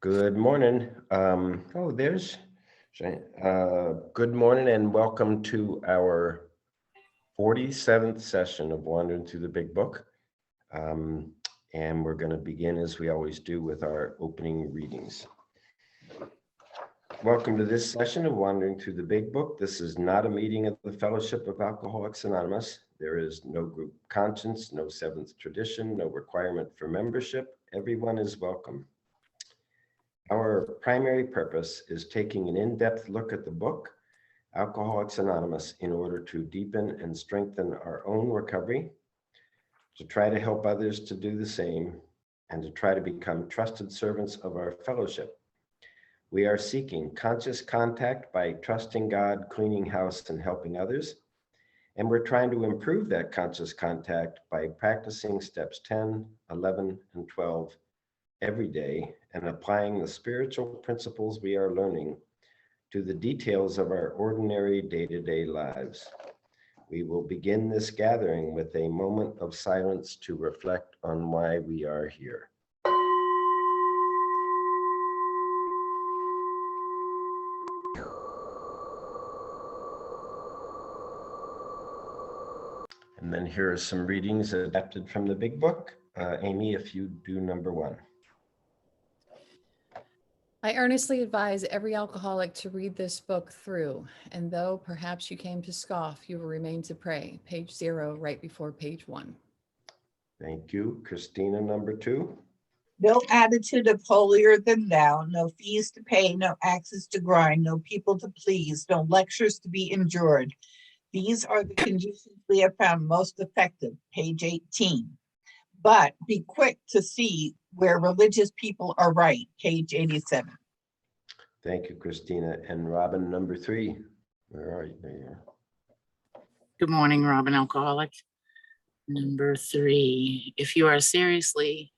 Good morning. There's Shane. Good morning and welcome to our 47th session of Wandering Through the Big Book. And we're going to begin as we always do with our opening readings. Welcome to this session of Wandering Through the Big Book. This is not a meeting of the Fellowship of Alcoholics Anonymous. There is no group conscience, no seventh tradition, no requirement for membership. Everyone is welcome. Our primary purpose is taking an in-depth look at the book, Alcoholics Anonymous, in order to deepen and strengthen our own recovery, to try to help others to do the same, and to try to become trusted servants of our fellowship. We are seeking conscious contact by trusting God, cleaning house, and helping others. And we're trying to improve that conscious contact by practicing steps 10, 11, and 12 every day and applying the spiritual principles we are learning to the details of our ordinary day-to-day lives. We will begin this gathering with a moment of silence to reflect on why we are here. And then here are some readings adapted from the Big Book. Amy, if you do number 1. I earnestly advise every alcoholic to read this book through, and though perhaps you came to scoff, you will remain to pray. Page 0, right before page 1. Thank you. Christina, number 2. No attitude of holier than thou, no fees to pay, no axes to grind, no people to please, no lectures to be endured. These are the conditions we have found most effective, page 18. But be quick to see where religious people are right, page 87. Thank you, Christina. And Robin, number 3. Where are you? There you are. Good morning, Robin Alcoholic. Number 3, if you are as seriously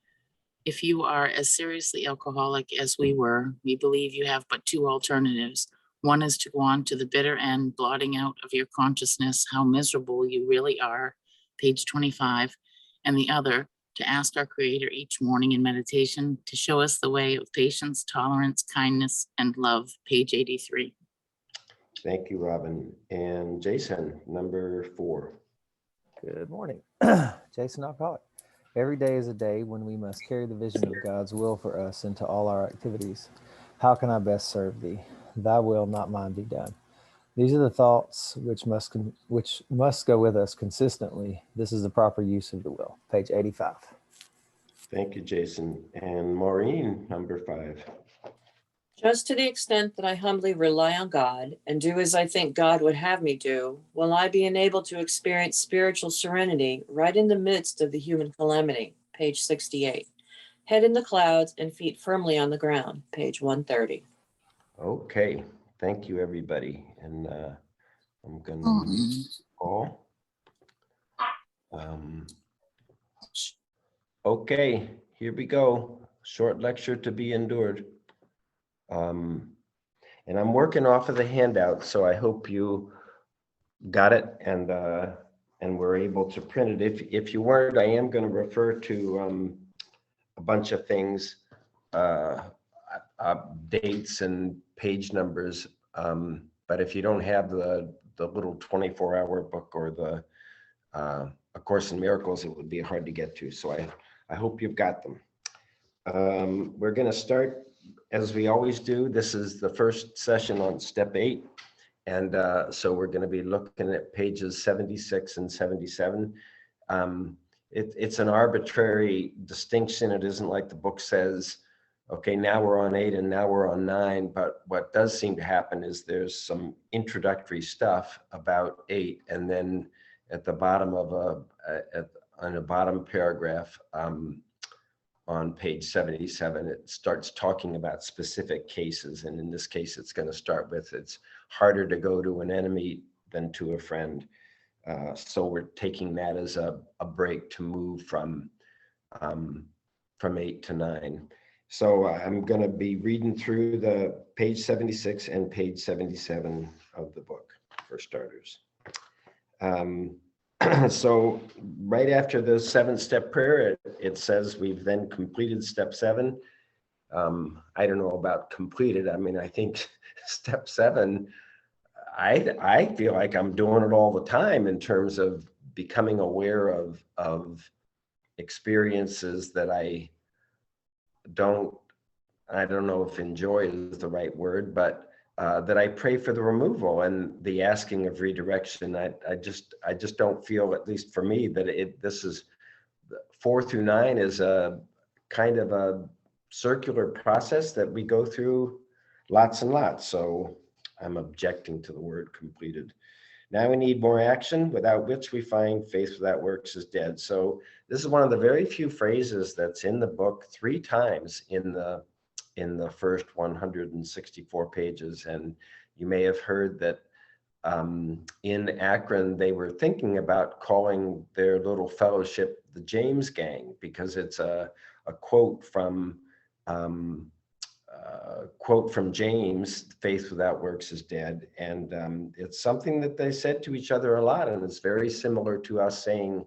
alcoholic as we were, we believe you have but 2 alternatives. One is to go on to the bitter end, blotting out of your consciousness how miserable you really are, page 25, and the other, to ask our Creator each morning in meditation to show us the way of patience, tolerance, kindness, and love, page 83. Thank you, Robin. And Jason, number 4. Good morning. Jason Alcoholic. Every day is a day when we must carry the vision of God's will for us into all our activities. How can I best serve thee? Thy will, not mine, be done. These are the thoughts which must go with us consistently. This is the proper use of the will. Page 85. Thank you, Jason. And Maureen, number 5. Just to the extent that I humbly rely on God and do as I think God would have me do, will I be enabled to experience spiritual serenity right in the midst of the human calamity, page 68. Head in the clouds and feet firmly on the ground, page 130. Okay. Thank you, everybody. And I'm going to call. Okay, here we go. Short lecture to be endured. And I'm working off of the handout, so I hope you got it and were able to print it. If you weren't, I am going to refer to a bunch of things, dates and page numbers. But if you don't have the little 24-hour book or the A Course in Miracles, it would be hard to get to. So I hope you've got them. We're going to start as we always do. This is the first session on step 8. And so we're going to be looking at pages 76 and 77. It's an arbitrary distinction. It isn't like the book says, okay, now we're on 8 and now we're on 9. But what does seem to happen is there's some introductory stuff about 8. And then at the bottom of on the bottom paragraph, on page 77, it starts talking about specific cases. And in this case, it's going to start with, it's harder to go to an enemy than to a friend. So we're taking that as a break to move from 8 to 9. So I'm going to be reading through the page 76 and page 77 of the book for starters. So right after the 7-step prayer, it says we've then completed step 7. I don't know about completed. I mean, I think step 7, I feel like I'm doing it all the time in terms of becoming aware of experiences that I don't know if enjoy is the right word, but that I pray for the removal and the asking of redirection. I just don't feel, at least for me, that this is 4 through 9 is a kind of a circular process that we go through lots and lots. So I'm objecting to the word completed. Now we need more action, without which we find faith without works is dead. So this is one of the very few phrases that's in the book 3 times in the first 164 pages. And you may have heard that in Akron, they were thinking about calling their little fellowship the James Gang, because it's a quote from James, faith without works is dead. And it's something that they said to each other a lot. And it's very similar to us saying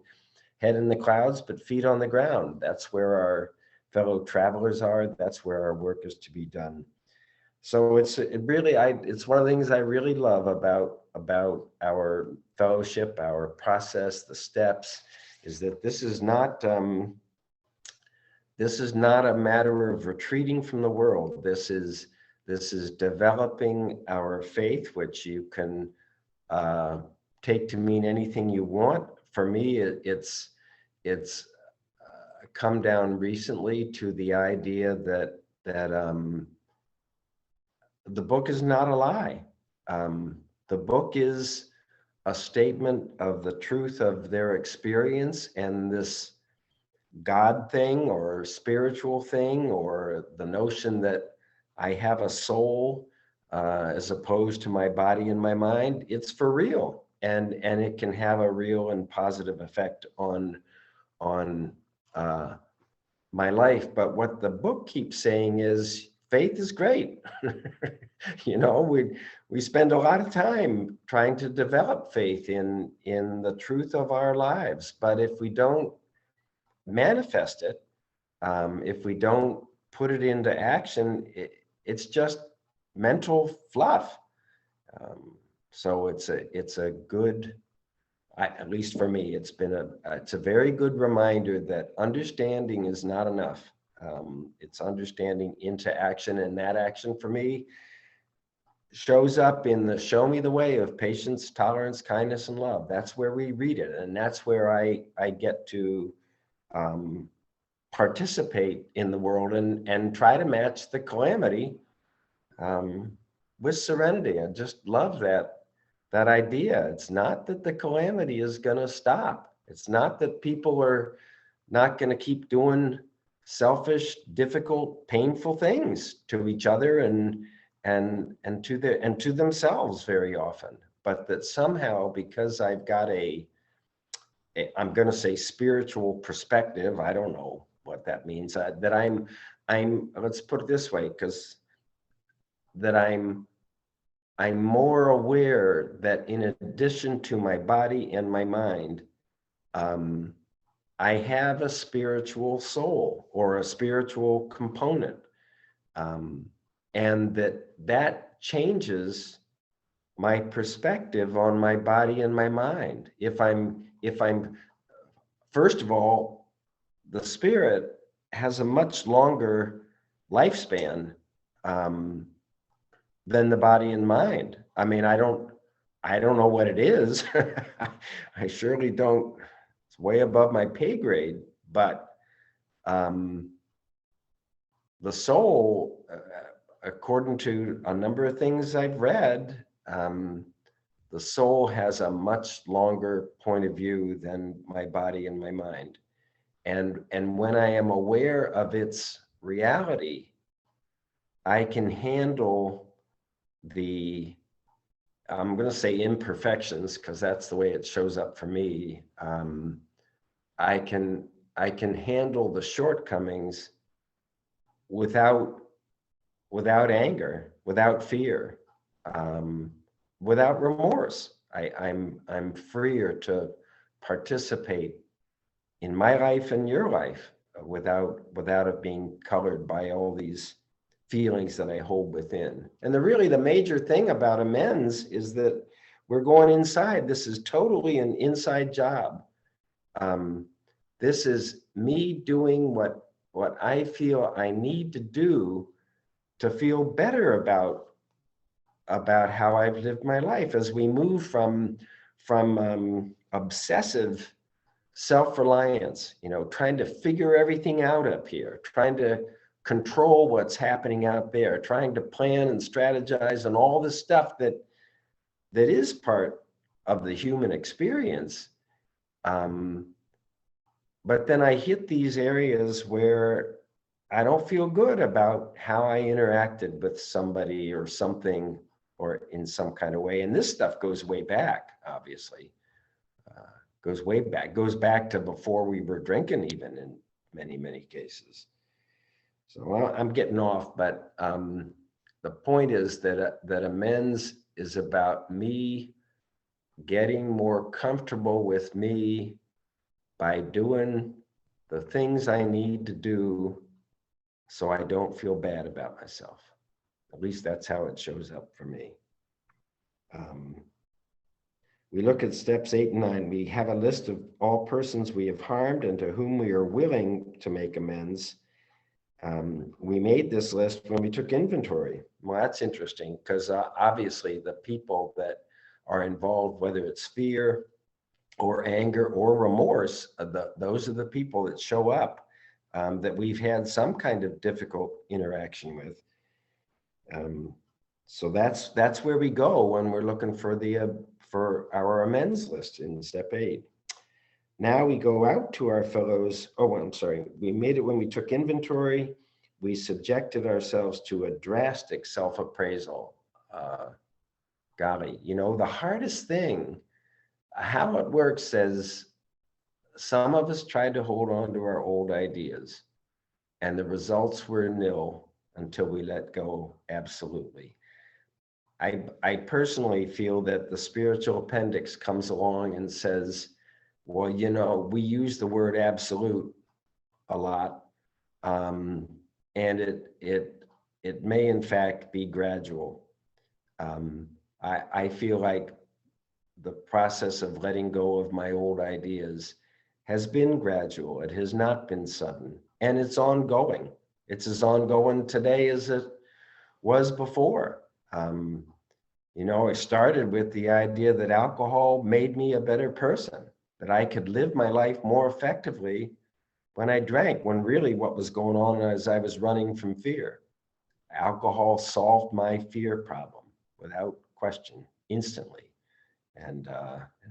head in the clouds, but feet on the ground. That's where our fellow travelers are. That's where our work is to be done. So it's one of the things I really love about our fellowship, our process, the steps, is that this is not a matter of retreating from the world. This is developing our faith, which you can take to mean anything you want. For me, it's come down recently to the idea that the book is not a lie. The book is a statement of the truth of their experience, and this God thing or spiritual thing, or the notion that I have a soul as opposed to my body and my mind, it's for real, and it can have a real and positive effect on my life. But what the book keeps saying is faith is great. You know, we spend a lot of time trying to develop faith in the truth of our lives, but if we don't manifest it, if we don't put it into action, it's just mental fluff. So it's a good, at least for me, it's a very good reminder that understanding is not enough. It's understanding into action, and that action for me shows up in the show me the way of patience, tolerance, kindness, and love. That's where we read it, and that's where I get to participate in the world and try to match the calamity with serenity. I just love that idea. It's not that the calamity is going to stop. It's not that people are not going to keep doing selfish, difficult, painful things to each other and to themselves very often, but that somehow, because I've got I'm going to say spiritual perspective, I don't know what that means, that I'm let's put it this way, because that I'm more aware that in addition to my body and my mind, I have a spiritual soul or a spiritual component, and that changes my perspective on my body and my mind. If I'm first of all, the spirit has a much longer lifespan than the body and mind. I mean, I don't know what it is. I surely don't. It's way above my pay grade, but the soul, according to a number of things I've read, the soul has a much longer point of view than my body and my mind. And when I am aware of its reality, I can handle I'm going to say imperfections, because that's the way it shows up for me. I can handle the shortcomings without anger, without fear, without remorse. I'm freer to participate in my life and your life without it being colored by all these feelings that I hold within. And the major thing about amends is that we're going inside. This is totally an inside job. This is me doing what I feel I need to do to feel better about how I've lived my life, as we move from obsessive self-reliance, trying to figure everything out up here, trying to control what's happening out there, trying to plan and strategize and all this stuff that is part of the human experience. But then I hit these areas where I don't feel good about how I interacted with somebody or something, or in some kind of way. And this stuff goes way back, obviously. Goes way back, goes back to before we were drinking, even in many, many cases. So well, I'm getting off, but the point is that amends is about me getting more comfortable with me by doing the things I need to do so I don't feel bad about myself. At least that's how it shows up for me. We look at steps 8 and 9. We have a list of all persons we have harmed and to whom we are willing to make amends. We made this list when we took inventory. Well, that's interesting, because obviously the people that are involved, whether it's fear or anger or remorse, those are the people that show up that we've had some kind of difficult interaction with. So that's where we go when we're looking for our amends list in step 8. Now we go out to our fellows. Oh, I'm sorry. We made it when we took inventory. We subjected ourselves to a drastic self-appraisal. Golly, the hardest thing, how it works is some of us tried to hold on to our old ideas, and the results were nil until we let go absolutely. I personally feel that the spiritual appendix comes along and says, well, we use the word absolute a lot, and it may in fact be gradual. I feel like the process of letting go of my old ideas has been gradual. It has not been sudden, and it's ongoing. It's as ongoing today as it was before. I started with the idea that alcohol made me a better person, that I could live my life more effectively when I drank, when really what was going on is I was running from fear. Alcohol solved my fear problem without question, instantly. And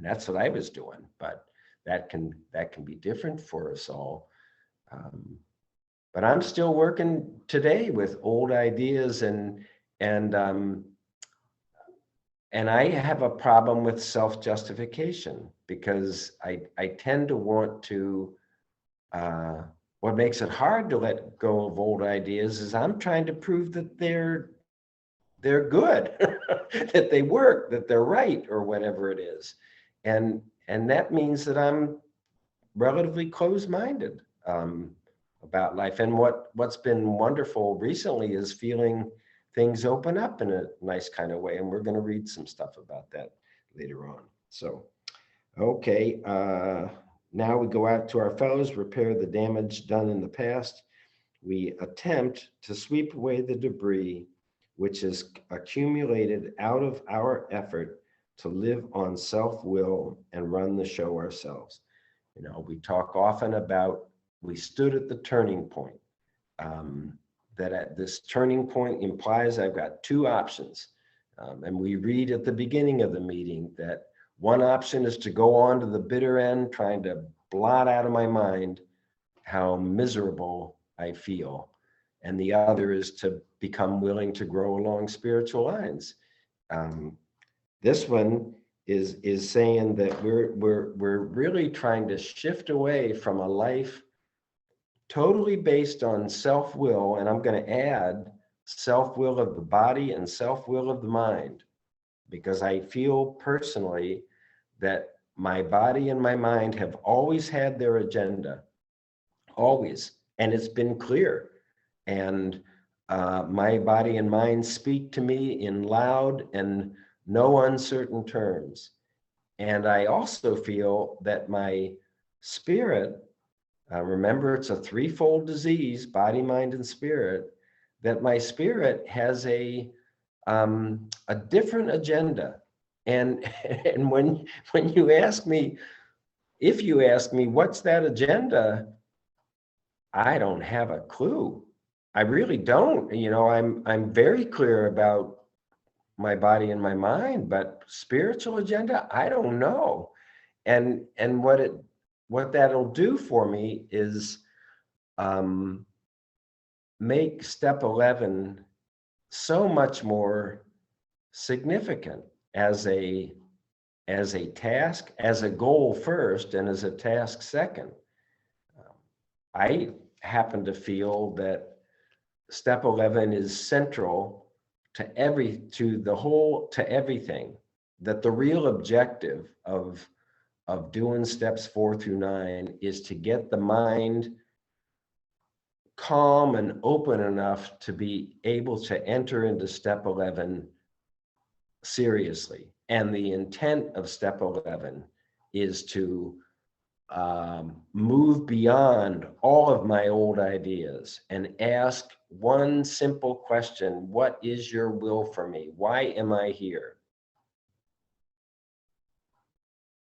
that's what I was doing, but that can be different for us all. But I'm still working today with old ideas, and I have a problem with self-justification, because I tend to want to, what makes it hard to let go of old ideas is I'm trying to prove that they're good, that they work, that they're right, or whatever it is. And that means that I'm relatively closed-minded about life. And what's been wonderful recently is feeling things open up in a nice kind of way. And we're going to read some stuff about that later on. So, okay. Now we go out to our fellows, repair the damage done in the past. We attempt to sweep away the debris which is accumulated out of our effort to live on self-will and run the show ourselves. We talk often about, we stood at the turning point. That at this turning point implies I've got two options. And we read at the beginning of the meeting that one option is to go on to the bitter end, trying to blot out of my mind how miserable I feel. And the other is to become willing to grow along spiritual lines. This one is saying that we're really trying to shift away from a life totally based on self-will, and I'm going to add self-will of the body and self-will of the mind, because I feel personally that my body and my mind have always had their agenda, always. and it's been clear. And my body and mind speak to me in loud and no uncertain terms. And I also feel that my spirit, remember it's a threefold disease, body, mind, and spirit, that my spirit has a different agenda. And when you ask me, if you ask me, what's that agenda? I don't have a clue. I really don't. You know, I'm very clear about my body and my mind, but spiritual agenda, I don't know. And what that'll do for me is make step 11 so much more significant as a task, as a goal first, and as a task second. I happen to feel that step 11 is central to everything, that the real objective of doing steps 4 through 9 is to get the mind calm and open enough to be able to enter into step 11 seriously. And the intent of step 11 is to move beyond all of my old ideas and ask one simple question: what is your will for me? Why am I here?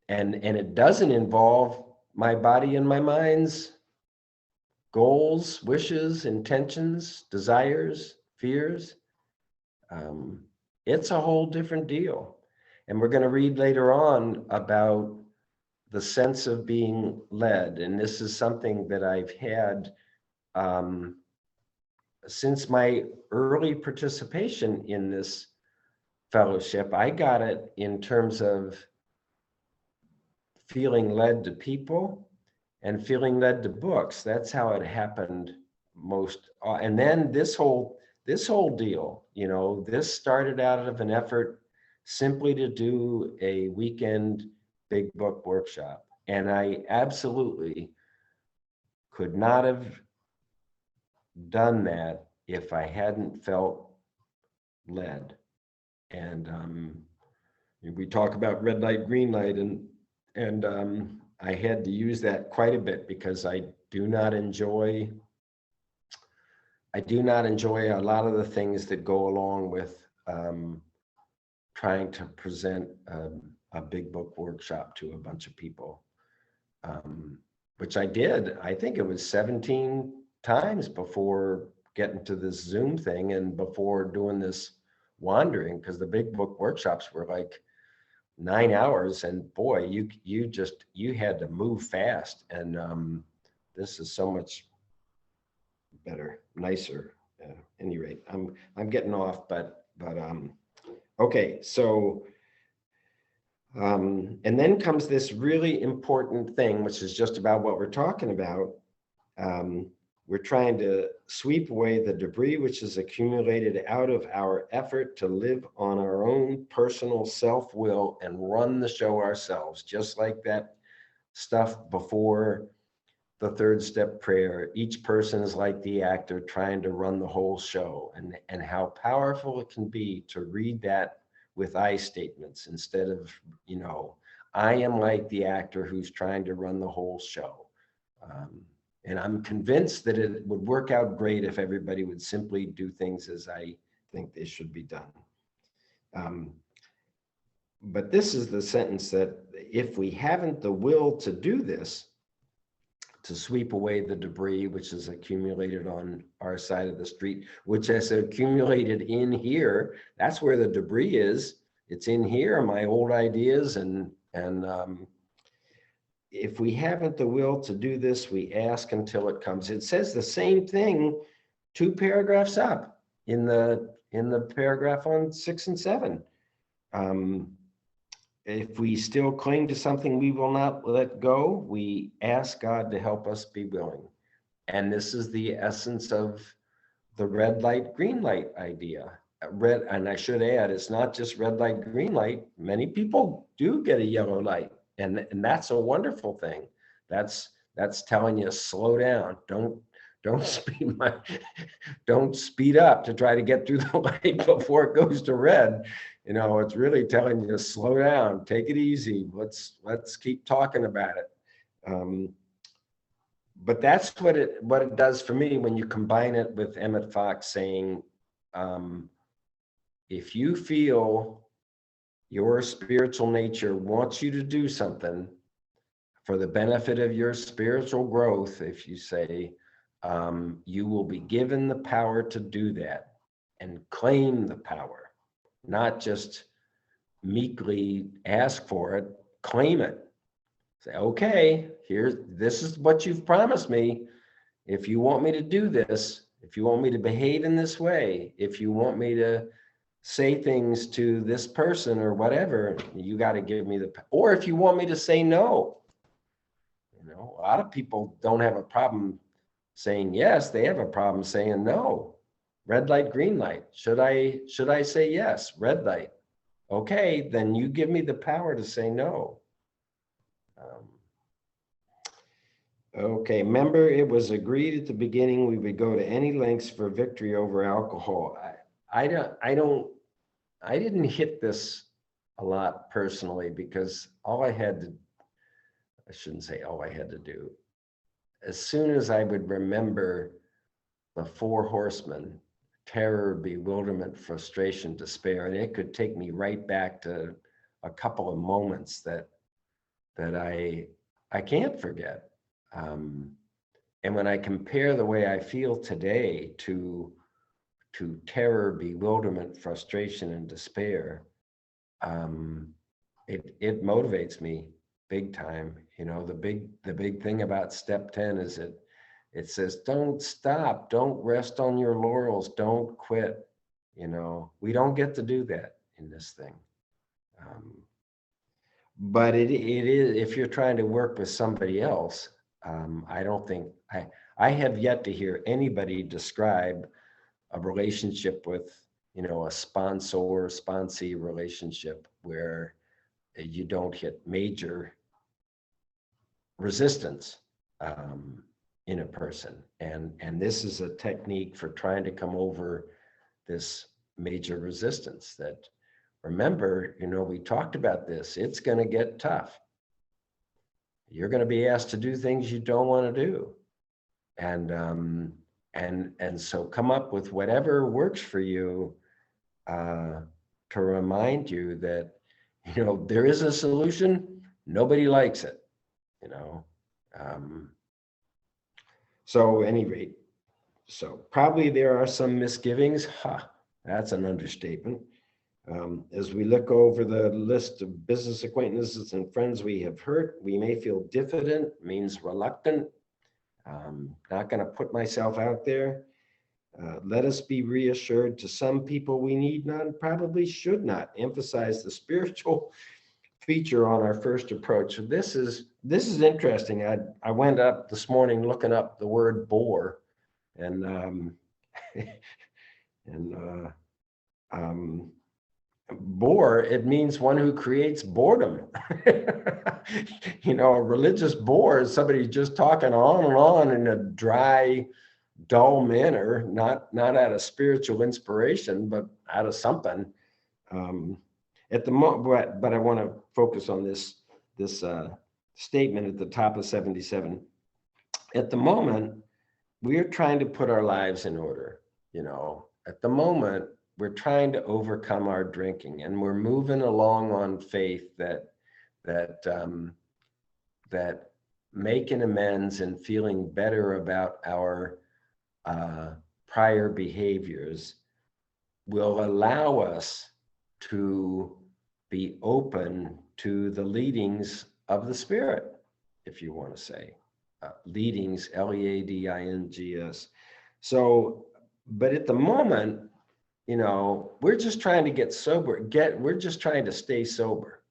And it doesn't involve my body and my mind's goals, wishes, intentions, desires, fears. It's a whole different deal. And we're going to read later on about the sense of being led. And this is something that I've had since my early participation in this fellowship. I got it in terms of feeling led to people and feeling led to books. That's how it happened most. And then this whole deal, you know, this started out of an effort simply to do a weekend big book workshop. And I absolutely could not have done that if I hadn't felt led. And we talk about red light, green light, and I had to use that quite a bit because I do not enjoy a lot of the things that go along with trying to present a big book workshop to a bunch of people, which I did. I think it was 17 times before getting to this Zoom thing and before doing this wandering, because the big book workshops were like 9 hours, and boy, you had to move fast. And this is so much better, nicer. At any rate, I'm getting off, but okay. So and then comes this really important thing, which is just about what we're talking about. We're trying to sweep away the debris which is accumulated out of our effort to live on our own personal self-will and run the show ourselves, just like that stuff before the third step prayer. Each person is like the actor trying to run the whole show, and how powerful it can be to read that with I statements instead of, you know, I am like the actor who's trying to run the whole show. And I'm convinced that it would work out great if everybody would simply do things as I think they should be done. But this is the sentence that if we haven't the will to do this, to sweep away the debris which is accumulated on our side of the street, which has accumulated in here, that's where the debris is. It's in here, my old ideas, and if we haven't the will to do this, we ask until it comes. It says the same thing 2 paragraphs up in the paragraph on 6 and 7. If we still cling to something we will not let go, we ask God to help us be willing. And this is the essence of the red light, green light idea. And I should add, it's not just red light, green light. Many people do get a yellow light. And that's a wonderful thing. That's telling you slow down. don't don't speed up to try to get through the light before it goes to red. You know, it's really telling you to slow down, take it easy. Let's keep talking about it. But that's what it does for me when you combine it with Emmett Fox saying, if you feel your spiritual nature wants you to do something for the benefit of your spiritual growth, if you say, you will be given the power to do that, and claim the power, not just meekly ask for it, claim it. Say, okay, this is what you've promised me. If you want me to do this, if you want me to behave in this way, if you want me to say things to this person or whatever, you got to give me or if you want me to say no. You know, a lot of people don't have a problem saying yes, they have a problem saying no. Red light, green light. Should I say yes? Red light. Okay, then you give me the power to say no. Okay, remember it was agreed at the beginning we would go to any lengths for victory over alcohol. I didn't hit this a lot personally because I shouldn't say all I had to do. As soon as I would remember the 4 horsemen, terror, bewilderment, frustration, despair, and it could take me right back to a couple of moments that I can't forget. And when I compare the way I feel today to terror, bewilderment, frustration, and despair, it motivates me big time. You know, the big thing about step 10 is it says, don't stop, don't rest on your laurels, don't quit. You know, we don't get to do that in this thing. But it is, if you're trying to work with somebody else, I don't think, I have yet to hear anybody describe a relationship with, you know, a sponsor-sponsee relationship where you don't hit major resistance in a person. And this is a technique for trying to come over this major resistance that, remember, you know, we talked about this, it's going to get tough. You're going to be asked to do things you don't want to do. And so come up with whatever works for you to remind you that, you know, there is a solution. Nobody likes it, you know. So at any rate, so probably there are some misgivings. That's an understatement. As we look over the list of business acquaintances and friends we have hurt, we may feel diffident, means reluctant. Not going to put myself out there. Let us be reassured, to some people we need not and probably should not emphasize the spiritual feature on our first approach. So this is interesting. I went up this morning looking up the word bore, and bore, it means one who creates boredom. You know, a religious bore is somebody just talking on and on in a dry, dull manner, not out of spiritual inspiration, but out of something. At the moment, but I want to focus on this statement at the top of 77. At the moment, we're trying to put our lives in order. You know, at the moment, we're trying to overcome our drinking, and we're moving along on faith that making amends and feeling better about our prior behaviors will allow us to be open to the leadings of the Spirit, if you want to say. Leadings, Leadings. So, but at the moment, you know, we're just trying to get sober. We're just trying to stay sober.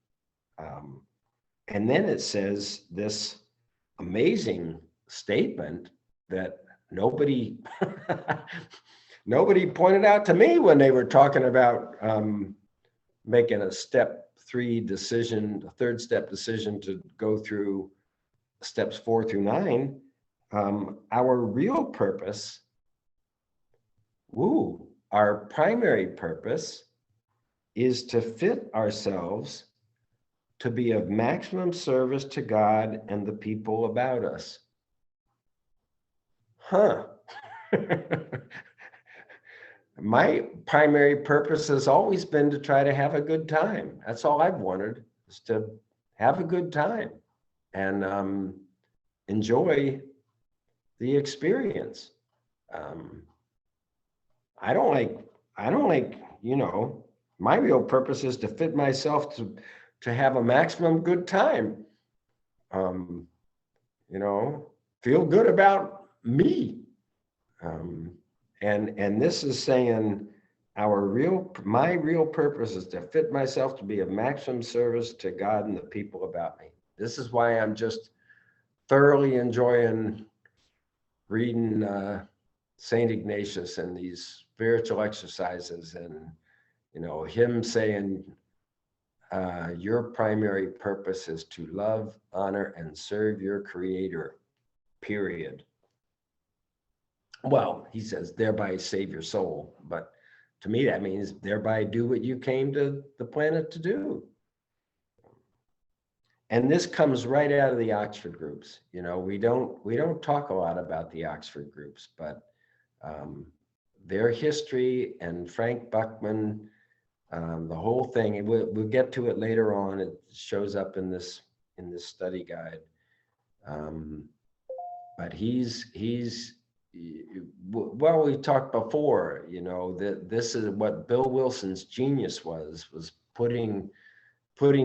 And then it says this amazing statement that nobody pointed out to me when they were talking about making a step 3 decision, a third step decision to go through steps 4 through 9. Our real purpose, our primary purpose is to fit ourselves to be of maximum service to God and the people about us. Huh. My primary purpose has always been to try to have a good time. That's all I've wanted, is to have a good time and enjoy the experience. I don't like, my real purpose is to fit myself to have a maximum good time. Feel good about me. And this is saying my real purpose is to fit myself to be of maximum service to God and the people about me. This is why I'm just thoroughly enjoying reading St. Ignatius and these spiritual exercises, and him saying your primary purpose is to love, honor, and serve your Creator, period. Well, he says thereby save your soul, but to me that means thereby do what you came to the planet to do. And this comes right out of the Oxford groups. We don't talk a lot about the Oxford groups, but their history and Frank Buckman, the whole thing. We'll get to it later on. It shows up in this study guide. But well, we talked before. That this is what Bill Wilson's genius was putting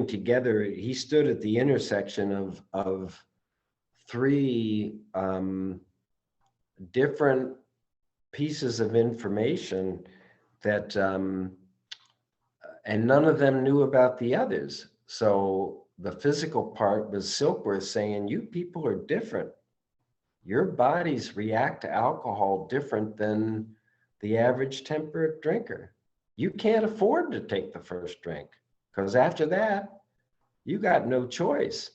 together. He stood at the intersection of three different pieces of information that and none of them knew about the others. So the physical part was Silkworth saying, you people are different. Your bodies react to alcohol different than the average temperate drinker. You can't afford to take the first drink, because after that, you got no choice.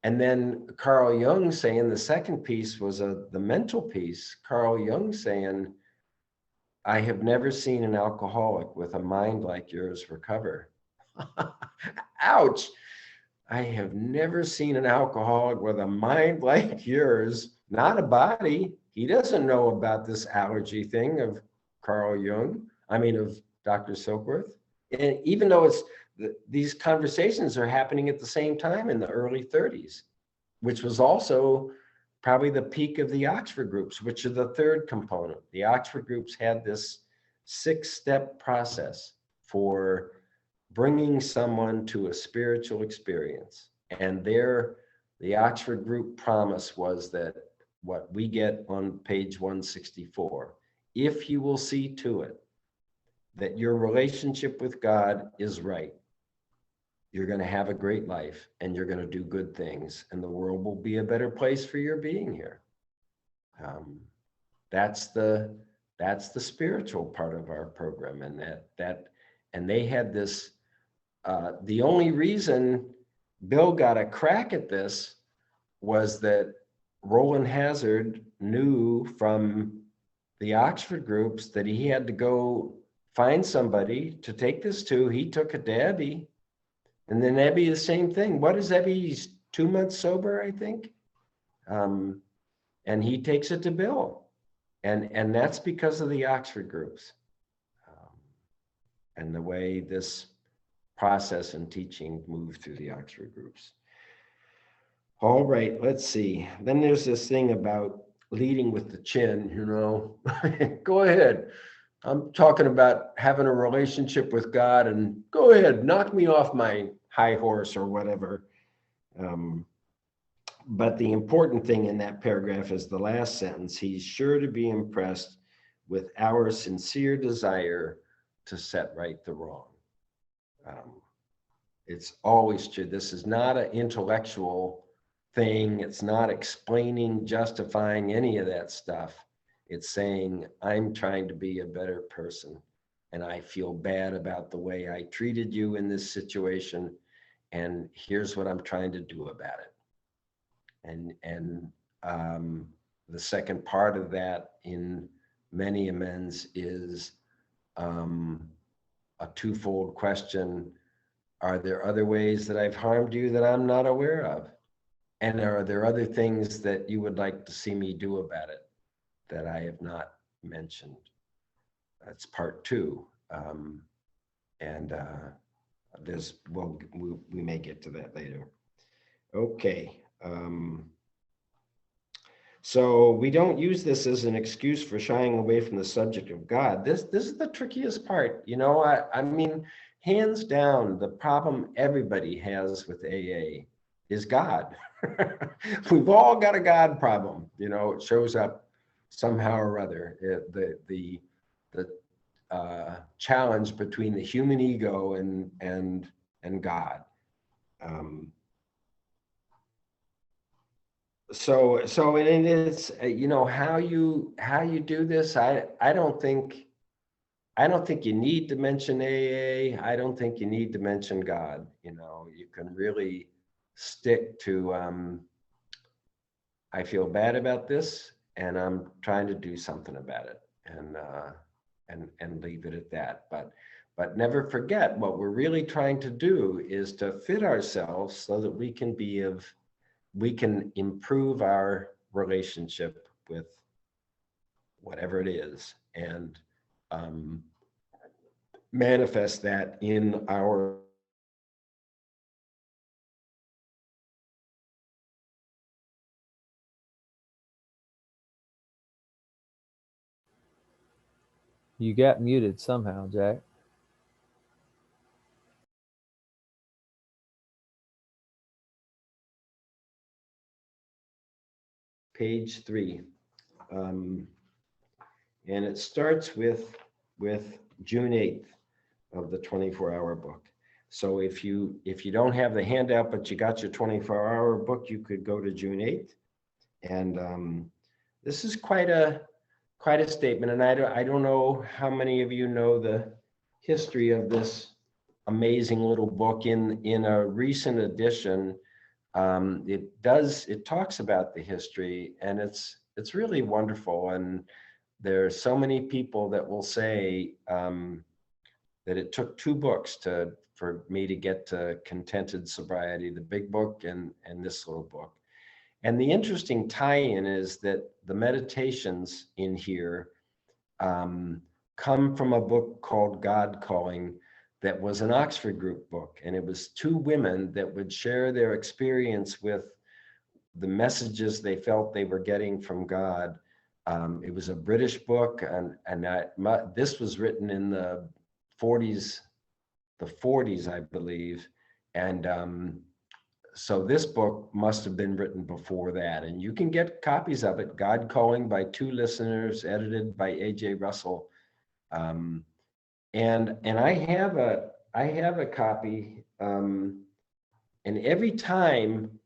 And then Carl Jung saying, the second piece was the mental piece. Carl Jung saying, I have never seen an alcoholic with a mind like yours recover. Ouch. I have never seen an alcoholic with a mind like yours, not a body. He doesn't know about this allergy thing of Carl Jung, of Dr. Silkworth. And even though these conversations are happening at the same time in the early 30s, which was also probably the peak of the Oxford groups, which are the third component. The Oxford groups had this 6-step process for bringing someone to a spiritual experience. And the Oxford group promise was that what we get on page 164, if you will see to it that your relationship with God is right, you're going to have a great life and you're going to do good things, and the world will be a better place for your being here. That's the spiritual part of our program, and they had this. The only reason Bill got a crack at this was that Roland Hazard knew from the Oxford groups that he had to go find somebody to take this to. He took it to Ebby, and then Ebby, the same thing. What is Ebby? He's 2 months sober, I think. And he takes it to Bill. And that's because of the Oxford groups and the way this process and teaching moved through the Oxford groups. All right, let's see. Then there's this thing about leading with the chin, Go ahead. I'm talking about having a relationship with God, and go ahead, knock me off my high horse or whatever. But the important thing in that paragraph is the last sentence. He's sure to be impressed with our sincere desire to set right the wrong. It's always true. This is not an intellectual thing. It's not explaining, justifying any of that stuff. It's saying, I'm trying to be a better person, and I feel bad about the way I treated you in this situation, and here's what I'm trying to do about it. And The second part of that in many amends is a twofold question. Are there other ways that I've harmed you that I'm not aware of? And are there other things that you would like to see me do about it that I have not mentioned? That's part two. We may get to that later. Okay. So we don't use this as an excuse for shying away from the subject of God. This is the trickiest part. You know, I mean, hands down, the problem everybody has with AA is God. We've all got a God problem. You know, it shows up somehow or other. The challenge between the human ego and God. So and it's you know how you do this. I don't think you need to mention AA. I don't think you need to mention God. You know, you can really stick to I feel bad about this and I'm trying to do something about it, and leave it at that. But never forget what we're really trying to do is to fit ourselves so that we can improve our relationship with whatever it is and manifest that in our You got muted somehow, Jack. page 3. And it starts with June 8th of the 24-hour book. So if you don't have the handout, but you got your 24-hour book, you could go to June 8th. And this is quite a statement. And I don't know how many of you know the history of this amazing little book. In a recent edition, it talks about the history, and it's really wonderful. And there are so many people that will say that it took 2 books for me to get to Contented Sobriety, the big book and this little book. And the interesting tie-in is that the meditations in here come from a book called God Calling that was an Oxford group book. And it was 2 women that would share their experience with the messages they felt they were getting from God. It was a British book, and this was written in the 40s, I believe. And so this book must have been written before that. And you can get copies of it, God Calling by 2 listeners, edited by A.J. Russell. And I have a copy. And every time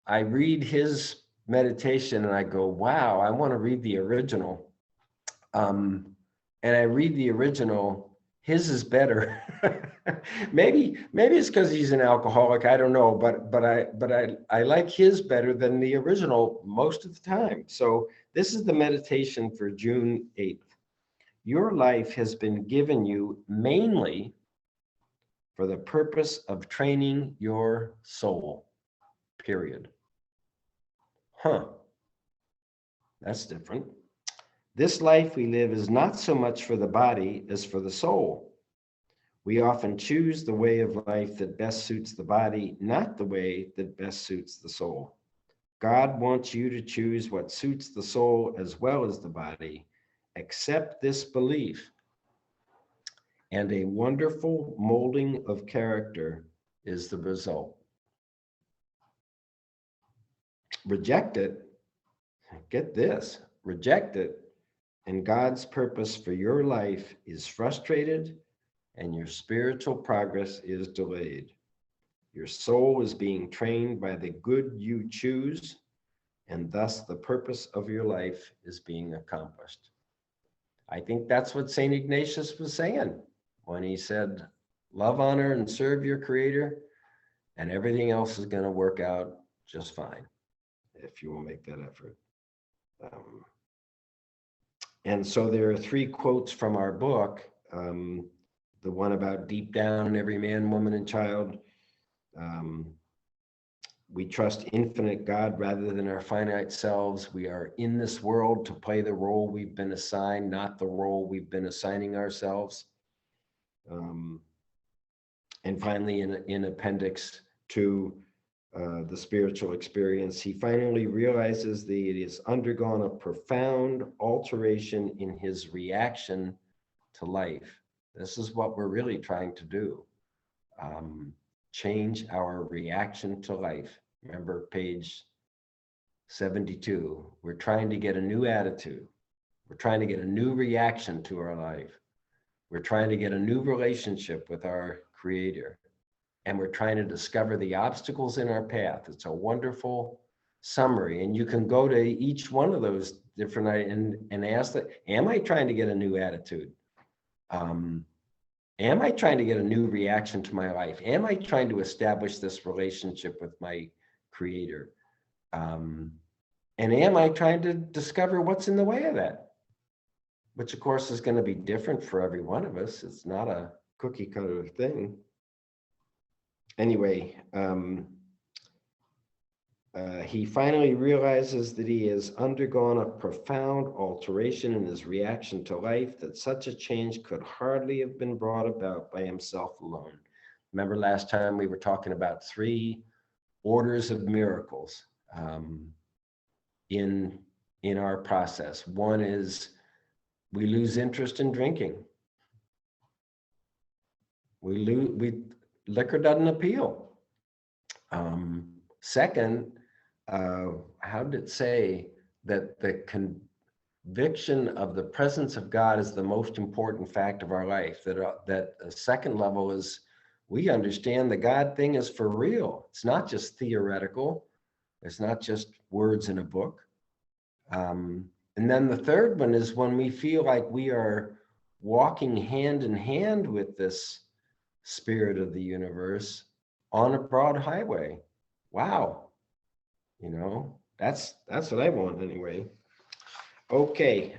I read his meditation and I go, wow, I want to read the original. And I read the original, his is better. maybe it's because he's an alcoholic. I don't know, but I like his better than the original most of the time. So this is the meditation for June 8th. Your life has been given you mainly for the purpose of training your soul, period. Huh, that's different. This life we live is not so much for the body as for the soul. We often choose the way of life that best suits the body, not the way that best suits the soul. God wants you to choose what suits the soul as well as the body. Accept this belief, and a wonderful molding of character is the result. Reject it. Get this, reject it, and God's purpose for your life is frustrated and your spiritual progress is delayed. Your soul is being trained by the good you choose, and thus the purpose of your life is being accomplished. I think that's what St. Ignatius was saying when he said, love, honor, and serve your Creator, and everything else is going to work out just fine. if you will make that effort. And so there are 3 quotes from our book. The one about deep down in every man, woman, and child. We trust infinite God rather than our finite selves. We are in this world to play the role we've been assigned, not the role we've been assigning ourselves. And finally, in Appendix 2, the spiritual experience, he finally realizes that he has undergone a profound alteration in his reaction to life. This is what we're really trying to do. Change our reaction to life. Remember page 72. We're trying to get a new attitude. We're trying to get a new reaction to our life. We're trying to get a new relationship with our Creator. And we're trying to discover the obstacles in our path. It's a wonderful summary. And you can go to each one of those different and ask that, am I trying to get a new attitude? Am I trying to get a new reaction to my life? Am I trying to establish this relationship with my Creator? And am I trying to discover what's in the way of that? Which of course is going to be different for every one of us. It's not a cookie cutter thing. Anyway, he finally realizes that he has undergone a profound alteration in his reaction to life, that such a change could hardly have been brought about by himself alone. Remember last time we were talking about 3 orders of miracles in our process. One is we lose interest in drinking. Liquor doesn't appeal. Second, how did it say that the conviction of the presence of God is the most important fact of our life? That a second level is we understand the God thing is for real. It's not just theoretical. It's not just words in a book. And then the third one is when we feel like we are walking hand in hand with this spirit of the universe on a broad highway. Wow. You know, that's what I want anyway. Okay,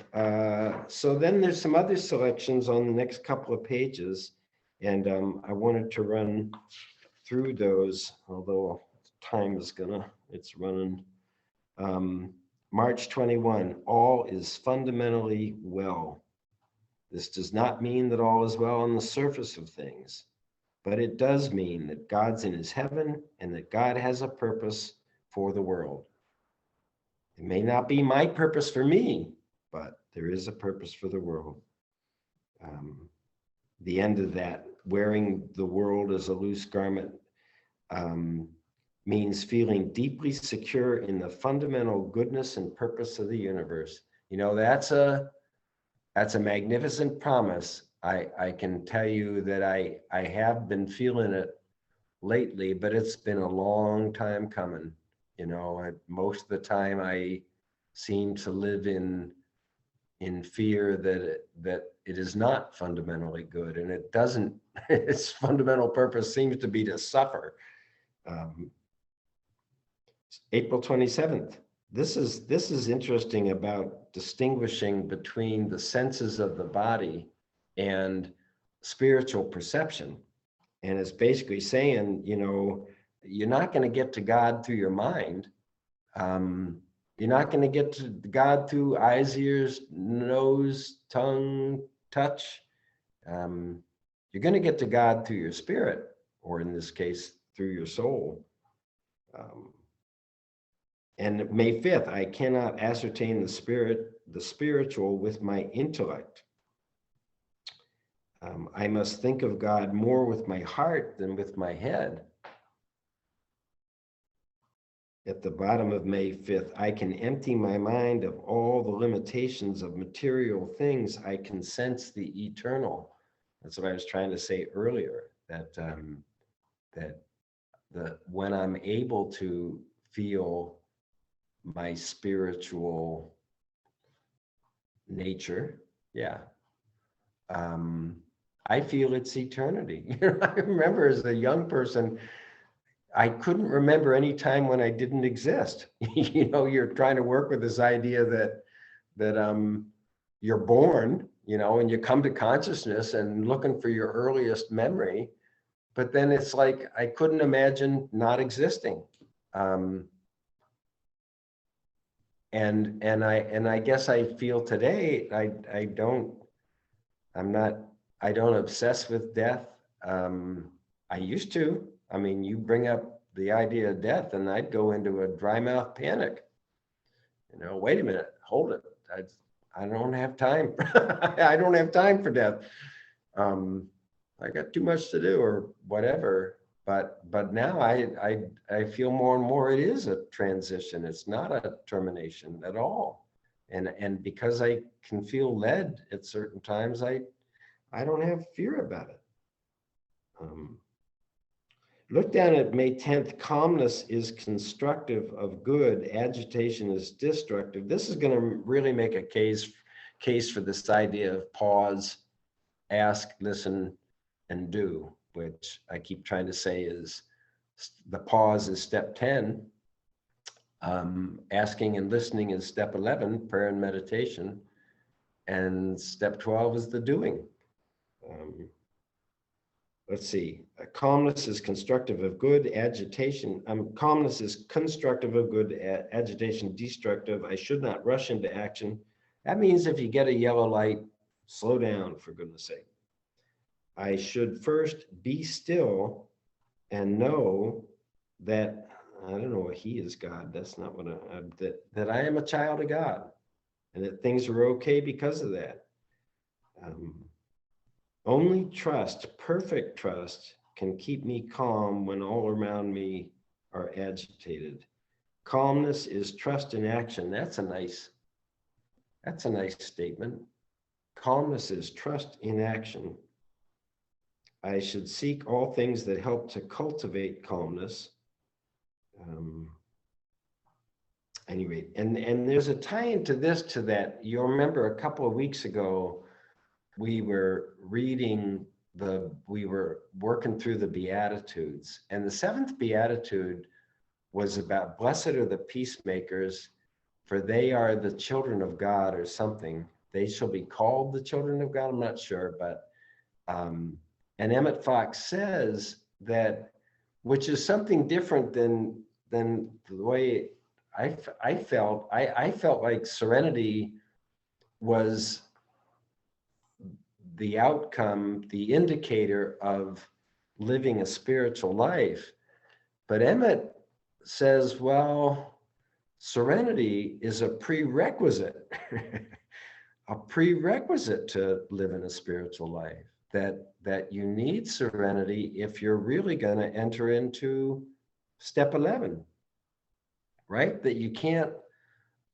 so then there's some other selections on the next couple of pages, and I wanted to run through those, although time is it's running. March 21, all is fundamentally well. This does not mean that all is well on the surface of things, but it does mean that God's in his heaven and that God has a purpose for the world. It may not be my purpose for me, but there is a purpose for the world. The end of that, wearing the world as a loose garment, means feeling deeply secure in the fundamental goodness and purpose of the universe. You know, that's a magnificent promise. I can tell you that I have been feeling it lately, but it's been a long time coming. You know, most of the time I seem to live in fear that it is not fundamentally good, and it doesn't. Its fundamental purpose seems to be to suffer. April 27th. This is interesting about distinguishing between the senses of the body and spiritual perception. And it's basically saying, you know, you're not going to get to God through your mind. You're not going to get to God through eyes, ears, nose, tongue, touch. You're going to get to God through your spirit, or in this case, through your soul. And May 5th, I cannot ascertain the spiritual with my intellect. I must think of God more with my heart than with my head. At the bottom of May 5th, I can empty my mind of all the limitations of material things. I can sense the eternal. That's what I was trying to say earlier, that when I'm able to feel my spiritual nature, I feel its eternity. I remember as a young person, I couldn't remember any time when I didn't exist. You know, you're trying to work with this idea that you're born, you know, and you come to consciousness and looking for your earliest memory, but then it's like I couldn't imagine not existing. And I guess I feel today I don't obsess with death. I used to. I mean, you bring up the idea of death and I'd go into a dry mouth panic. You know, wait a minute, hold it. I don't have time. I don't have time for death. I got too much to do or whatever. But now I feel more and more it is a transition. It's not a termination at all. And because I can feel led at certain times, I don't have fear about it. Look down at May 10th. Calmness is constructive of good. Agitation is destructive. This is going to really make a case for this idea of pause, ask, listen, and do, which I keep trying to say is the pause is step 10. Asking and listening is step 11, prayer and meditation. And step 12 is the doing. Let's see. Calmness is constructive of good. Agitation. Calmness is constructive of good. Agitation destructive. I should not rush into action. That means if you get a yellow light, slow down, for goodness sake. I should first be still and know that I don't know what he is God. That's not what that I am a child of God, and that things are okay because of that. Only trust, perfect trust, can keep me calm when all around me are agitated. Calmness is trust in action. That's a nice statement. Calmness is trust in action. I should seek all things that help to cultivate calmness. Anyway, and there's a tie into this to that. You'll remember a couple of weeks ago, we were working through the Beatitudes, and the seventh Beatitude was about blessed are the peacemakers, for they are the children of God, or something. They shall be called the children of God. I'm not sure, but and Emmett Fox says that, which is something different than the way I felt. I felt like serenity was the outcome, the indicator of living a spiritual life. But Emmett says, well, serenity is a prerequisite, a prerequisite to live in a spiritual life. That you need serenity if you're really going to enter into step 11, right? That you can't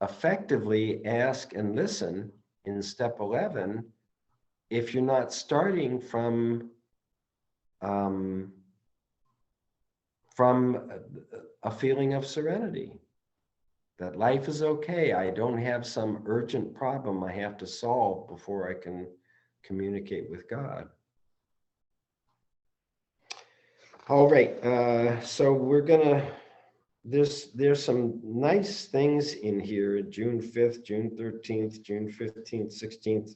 effectively ask and listen in step 11 if you're not starting from a feeling of serenity, that life is okay. I don't have some urgent problem I have to solve before I can communicate with God. All right, so we're gonna, there's some nice things in here. June 5th, June 13th, June 15th, 16th,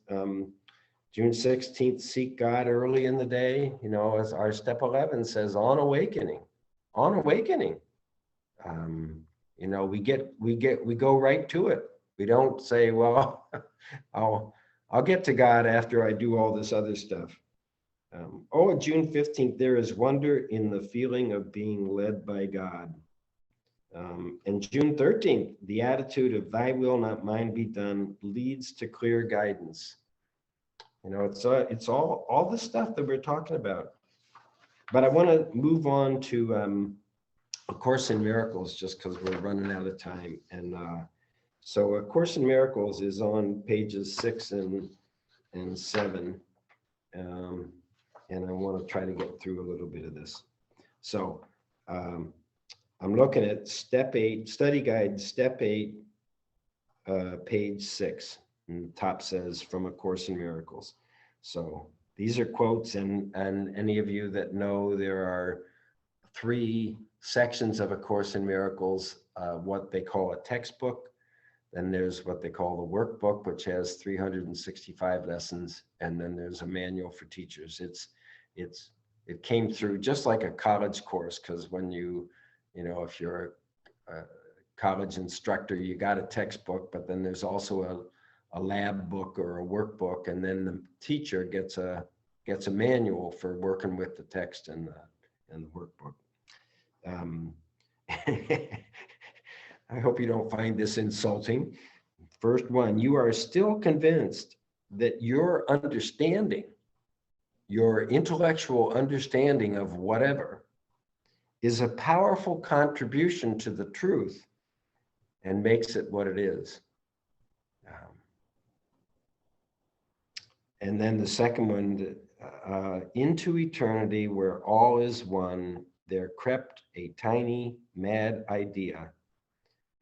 June 16th, seek God early in the day. You know, as our step 11 says, on awakening. You know, we go right to it. We don't say, well, I'll get to God after I do all this other stuff. June 15th, there is wonder in the feeling of being led by God. And June 13th, the attitude of thy will, not mine be done, leads to clear guidance. You know, it's all the stuff that we're talking about. But I want to move on to A Course in Miracles, just because we're running out of time. And so A Course in Miracles is on pages 6 and 7. And I want to try to get through a little bit of this. So I'm looking at step 8, study guide, step 8, page 6. And the top says, from A Course in Miracles. So these are quotes, and any of you that know, there are 3 sections of A Course in Miracles, what they call a textbook. Then there's what they call the workbook, which has 365 lessons. And then there's a manual for teachers. It came through just like a college course, because when if you're a college instructor, you got a textbook, but then there's also a lab book or a workbook, and then the teacher gets a manual for working with the text and the workbook. I hope you don't find this insulting. First one, you are still convinced that your understanding, your intellectual understanding of whatever, is a powerful contribution to the truth and makes it what it is. And then the second one, into eternity where all is one, there crept a tiny, mad idea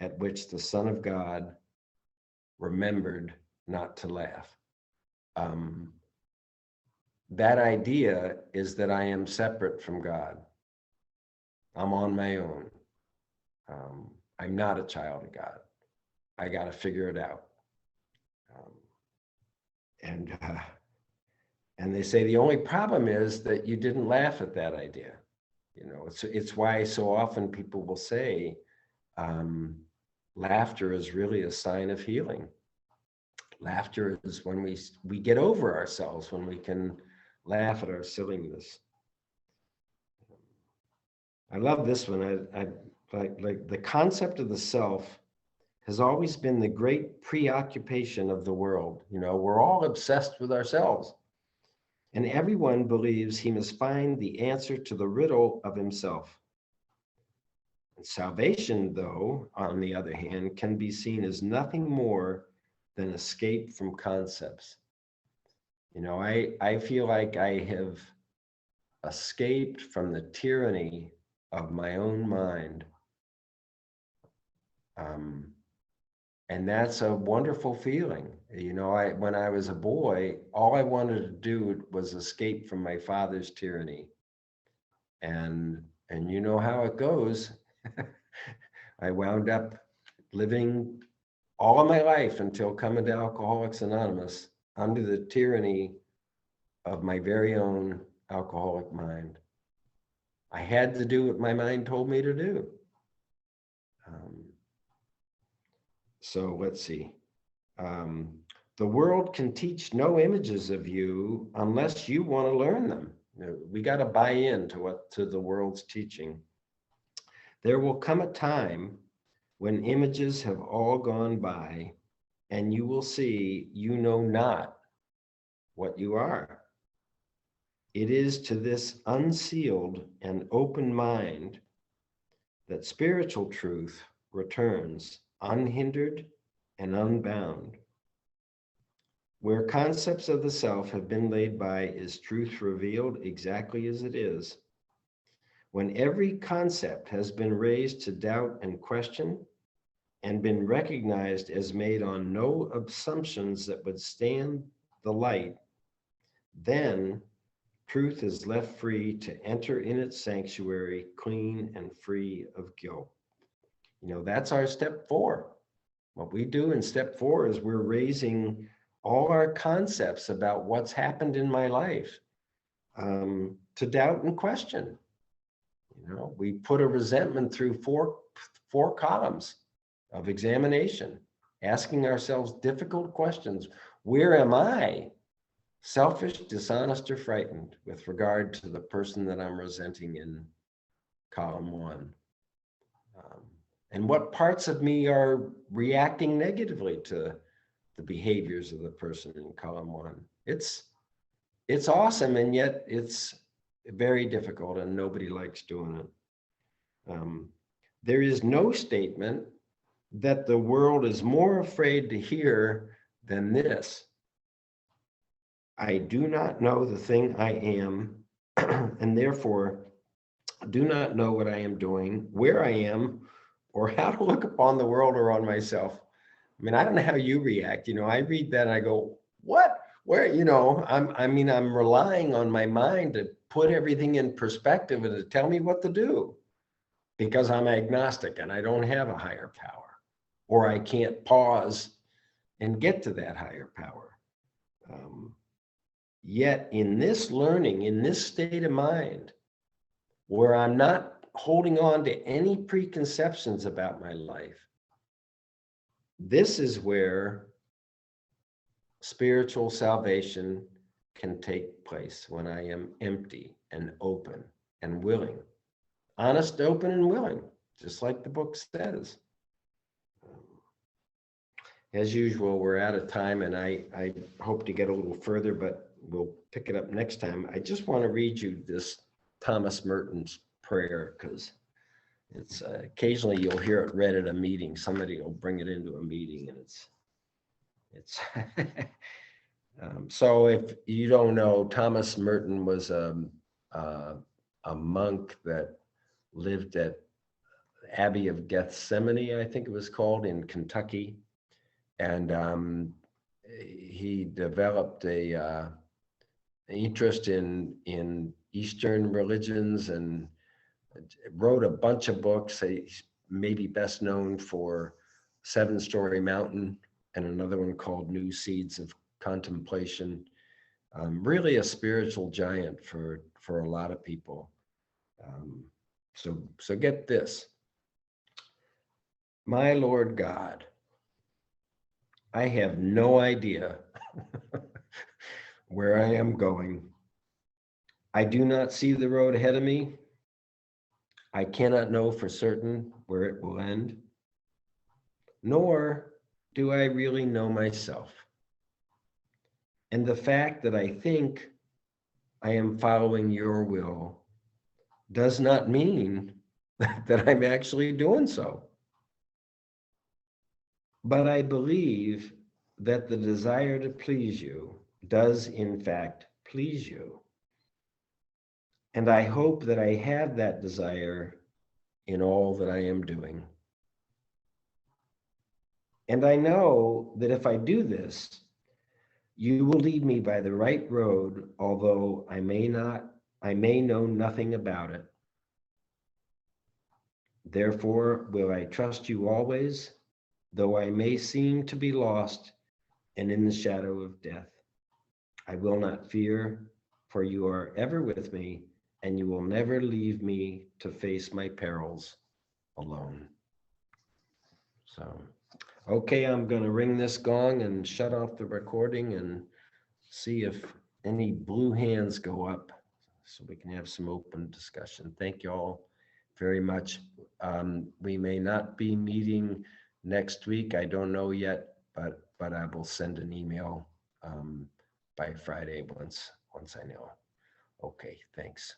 at which the Son of God remembered not to laugh. That idea is that I am separate from God. I'm on my own. I'm not a child of God. I got to figure it out. And they say the only problem is that you didn't laugh at that idea. It's why so often people will say, laughter is really a sign of healing. Laughter is when we get over ourselves, when we can laugh at our silliness. I love this one. I like the concept of the self has always been the great preoccupation of the world. We're all obsessed with ourselves, and everyone believes he must find the answer to the riddle of himself. And salvation, though, on the other hand, can be seen as nothing more than escape from concepts. I feel like I have escaped from the tyranny of my own mind. And that's a wonderful feeling. When I was a boy, all I wanted to do was escape from my father's tyranny. And you know how it goes. I wound up living all of my life until coming to Alcoholics Anonymous under the tyranny of my very own alcoholic mind. I had to do what my mind told me to do. So let's see. The world can teach no images of you unless you want to learn them. We got to buy into the world's teaching. There will come a time when images have all gone by, and you will see you know not what you are. It is to this unsealed and open mind that spiritual truth returns unhindered and unbound. Where concepts of the self have been laid by is truth revealed exactly as it is. When every concept has been raised to doubt and question and been recognized as made on no assumptions that would stand the light, then truth is left free to enter in its sanctuary, clean and free of guilt. That's our step 4. What we do in step 4 is we're raising all our concepts about what's happened in my life to doubt and question. We put a resentment through four columns of examination, asking ourselves difficult questions. Where am I? Selfish, dishonest, or frightened with regard to the person that I'm resenting in column 1. And what parts of me are reacting negatively to the behaviors of the person in column 1? It's awesome, and yet it's very difficult, and nobody likes doing it. There is no statement that the world is more afraid to hear than this: I do not know the thing I am, and therefore do not know what I am doing, where I am, or how to look upon the world or on myself. I mean, I don't know how you react. I read that and I go, what? where, I'm relying on my mind to put everything in perspective and to tell me what to do, because I'm agnostic and I don't have a higher power, or I can't pause and get to that higher power. Yet in this learning, in this state of mind, where I'm not holding on to any preconceptions about my life, this is where spiritual salvation can take place, when I am empty and open and willing, honest, open, and willing, just like the book says. As usual, we're out of time, and I hope to get a little further, but we'll pick it up next time. I just want to read you this Thomas Merton's prayer, because it's occasionally you'll hear it read at a meeting. Somebody will bring it into a meeting, and it's so if you don't know, Thomas Merton was a monk that lived at Abbey of Gethsemane, I think it was called, in Kentucky. And he developed a interest in Eastern religions and wrote a bunch of books. He's maybe best known for 7-Story Mountain and another one called New Seeds of Contemplation. Really a spiritual giant for a lot of people. So get this. My Lord God, I have no idea where I am going. I do not see the road ahead of me. I cannot know for certain where it will end, nor do I really know myself. And the fact that I think I am following your will does not mean that I'm actually doing so. But I believe that the desire to please you does in fact please you. And I hope that I have that desire in all that I am doing. And I know that if I do this, you will lead me by the right road, although I may know nothing about it. Therefore, will I trust you always, though I may seem to be lost and in the shadow of death. I will not fear, for you are ever with me, and you will never leave me to face my perils alone. So, okay, I'm going to ring this gong and shut off the recording and see if any blue hands go up so we can have some open discussion. Thank you all very much. We may not be meeting next week. I don't know yet, but I will send an email by Friday once I know. Okay, thanks.